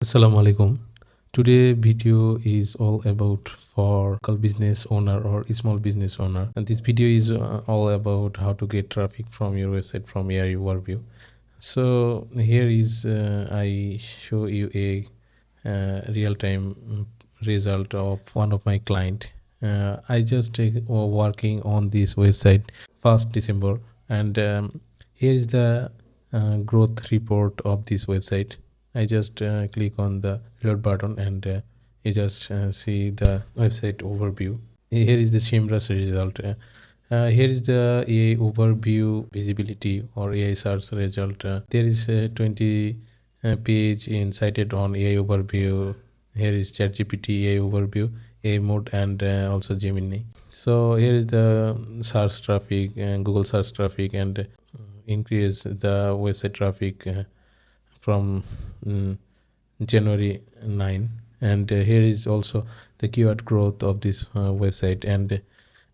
Assalamu alaikum. Today video is all about for local business owner or small business owner, and this video is all about how to get traffic from your website from AI overview. So here is I show you a real-time result of one of my client. I just working on this website 1st December, and here is the growth report of this website. I just click on the reload button, and you just see the website overview. Here is the SEMrush result. Here is the AI overview visibility or AI search result. There is a 20 page in cited on AI overview. Here is ChatGPT AI overview, AI mode, and also Gemini. So here is the search traffic, Google search traffic, and increase the website traffic from January 9. And here is also the keyword growth of this website, and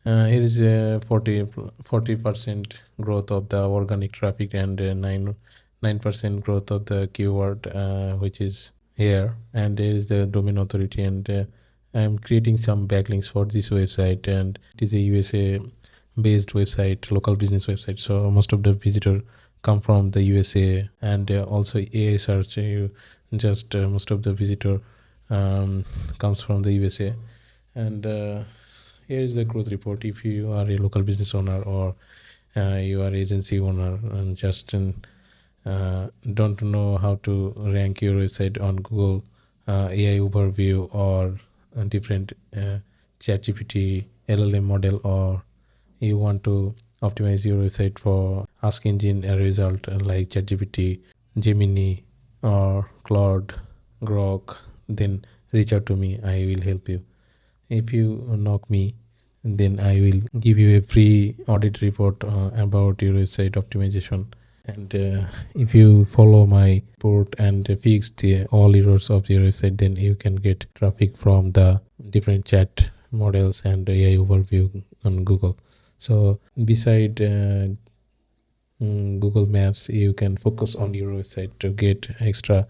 here is a 40% growth of the organic traffic, and 9% growth of the keyword which is here. And there is the domain authority, and I'm creating some backlinks for this website, and it is a USA based website, local business website, so most of the visitor come from the USA. And also AI search, you just most of the visitor comes from the USA. And here is the growth report. If you are a local business owner, or you are agency owner and just don't know how to rank your website on Google AI overview, or different ChatGPT LLM model, or you want to optimize your website for ask engine a result like ChatGPT, Gemini, or Claude, Grok, then reach out to me. I will help you. If you knock me, then I will give you a free audit report about your website optimization. And if you follow my report and fix all errors of your website, then you can get traffic from the different chat models and AI overview on Google. So beside Google Maps, you can focus on your website to get extra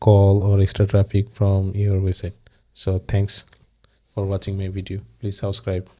call or extra traffic from your website. So thanks for watching my video. Please subscribe.